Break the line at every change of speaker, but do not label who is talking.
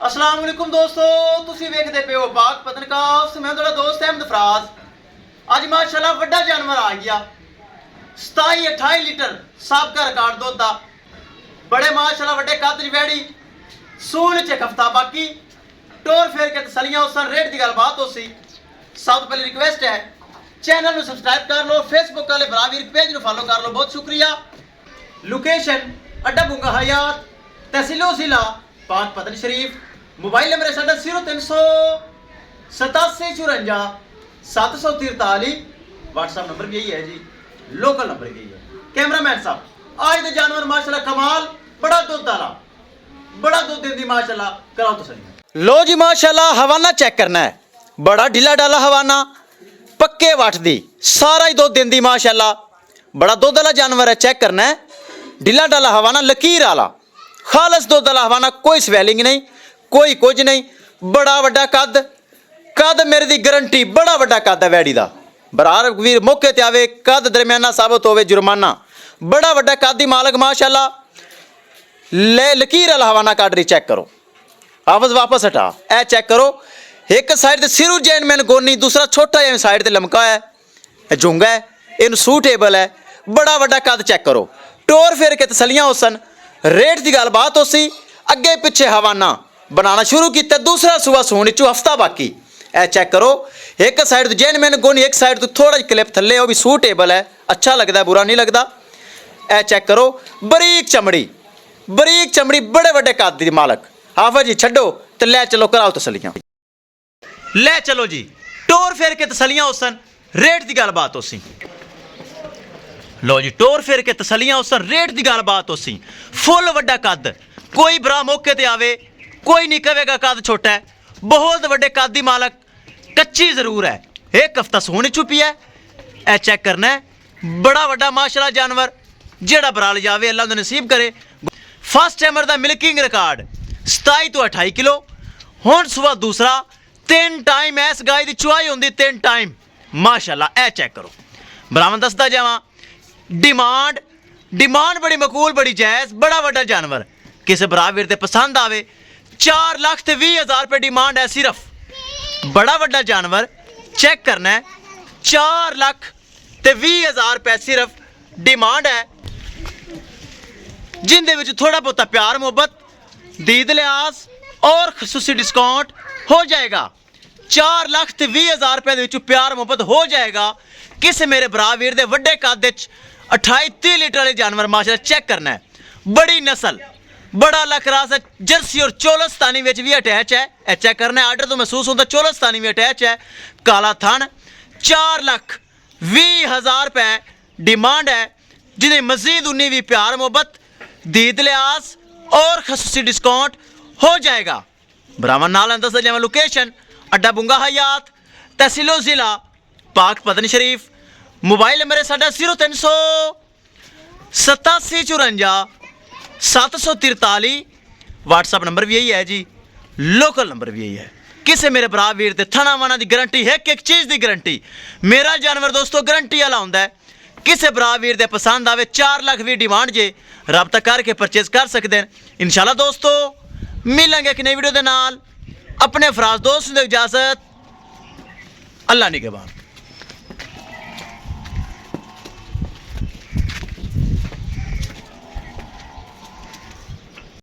अस्सलाम वालेकुम दोस्तों, तुसी वेखदे पे हो पाक पतनकास्ट। मैं तुहाडा दोस्त अहमद फराज। अज माशाल्लाह वड्डा जानवर आ गया। 27-28 लीटर साबका रिकॉर्ड दुध दा। बड़े माशाल्लाह वड्डे कद दी वैड़ी। सूल च हफ्ता बाकी। टोर फेर के तसलियां उस रेट की गलबात हो सी। सब तो पहले रिक्वेस्ट है, चैनल में सबसक्राइब कर लो, फेसबुक वाले बराबर पेज में फॉलो कर लो, बहुत शुक्रिया। लोकेशन अड्डा बुंगा हयात, तहसीलो जिला पाक पतन शरीफ। मोबाइल नंबर है साडा 0300 87 54 743। व्हाट्सएप नंबर भी यही है जी, लोकल नंबर भी यही है। कैमरामैन साहब आज दे जानवर माशाल्लाह कमाल, बड़ा दुध वाला, बड़ा दुध देंदी माशाल्लाह। कराओ तो सही। लो जी माशाल्लाह हवाना चेक करना है। बड़ा ढिला डाला हवाना, पक्के वट दी, सारा ही दुध देंदी माशाल्लाह। बड़ा दुध वाला जानवर है, चेक करना है। ढिला डाला हवाना, लकीर वाला, खालस दुध वाला हवाना, कोई स्वेलिंग नहीं, कोई कुछ नहीं। बड़ा वड्डा कद, कद मेरे दी गारंटी, बड़ा वड्डा कद है वैड़ी दा। बरार वीर मौके ते आवे, कद दरम्याना साबित होवे जुर्माना। बड़ा वड्डा कद दी मालक माशाल्लाह। ले लकीर वाला हवाना काट रही, चेक करो। आवाज वापस हटा, ए चेक करो। एक साइड ते सिरू जैन मैन गोनी, दूसरा छोटा जिहा साइड ते लमका है, झुंगा है, इन सूटेबल है। बड़ा वड्डा कद चेक करो। टोर फेर के तसलियां होसन, रेट की गलबात हो सी। अगे पिछे हवाना बनाना शुरू किया, दूसरा सुबह सोने चो हफ्ता बाकी। ए चेक करो। एक साइड तो जैन मैन गोनी, एक साइड तो थोड़ा जी क्लिप थले, वो भी सूटेबल है, अच्छा लगता है, बुरा नहीं लगता। ए चेक करो। बरीक चमड़ी, बरीक चमड़ी, बड़े बड़े कद दी मालक। हाफा जी छड्डो तो ले चलो, कराओ तसलियां। ले चलो जी, टोर फेर के तसलियां होसन, रेट की गलबात हो सी। लो जी, टोर फेर के तसलियां होसन, रेट की गलबात हो सी। फुल वड्डा कद, कोई भरा मौके ते आवे, कोई नहीं कहेगा कद छोटा है। बहुत वड्डे कद दी मालक, कच्ची जरूर है, एक हफ्ता सोने चुपी है। ए चेक करना है। बड़ा वड्डा माशाल्लाह जानवर, जेड़ा बराल जावे अल्लाह उन्हें नसीब करे। फर्स्ट टाइमर दा मिल्किंग रिकॉर्ड 27 तो 28 किलो। हुण सुबह दूसरा, 3 टाइम इस गाय की चुआई होंदी, 3 टाइम माशाल्लाह। ए चेक करो। बरामद दसदा जावां, डिमांड बड़ी मकूल, बड़ी जायज़। बड़ा वड्डा जानवर किसी बराबर ते पसंद आवे, 4,20,000 रुपये डिमांड है सिर्फ। बड़ा वड्डा जानवर, चेक करना है। 4,20,000 रुपये सिर्फ डिमांड है, जिंदे विच थोड़ा बहुत प्यार मुहब्बत, दीद लिहाज और खसूसी डिस्काउंट हो जाएगा। 4,20,000 रुपये के प्यार मुहब्बत हो जाएगा। किस मेरे भरा वीर दे वड्डे कद 28-30 लीटर वाले जानवर माशाल्लाह। चेक करना है। बड़ी नस्ल, बड़ा लखरास है, जर्सी और चोलस्तानी में भी अटैच है। ए चेक करना है। आर्डर तो महसूस होता, चोलस्तानी में अटैच है। काला थान, 4,20,000 रुपये डिमांड है, जिन्हें मजीद उन्नी भी प्यार मोहब्बत, दीद लिहाज और खसूसी डिस्काउंट हो जाएगा। बरामद नाल दस जावा। लोकेशन अड्डा बुंगा हयात, तहसीलो जिला पाक पतन शरीफ। मोबाइल नंबर है साडा 0300 87 54 743। व्हाट्सएप नंबर भी यही है जी, लोकल नंबर भी यही है। किसे मेरे भरा वीर ते थना वाना की गारंटी है, एक चीज़ की गारंटी। मेरा जानवर दोस्तों गारंटी वाला होंदा है। किसे भरा वीर दे पसंद आवे, 4,20,000 डिमांड जे, रब्ता करके परचेज कर सकते हैं इंशाल्लाह। दोस्तों मिलेंगे एक नई वीडियो के नाल। अपने फराज दोस्त ने इजाजत, अल्लाह निगहबान।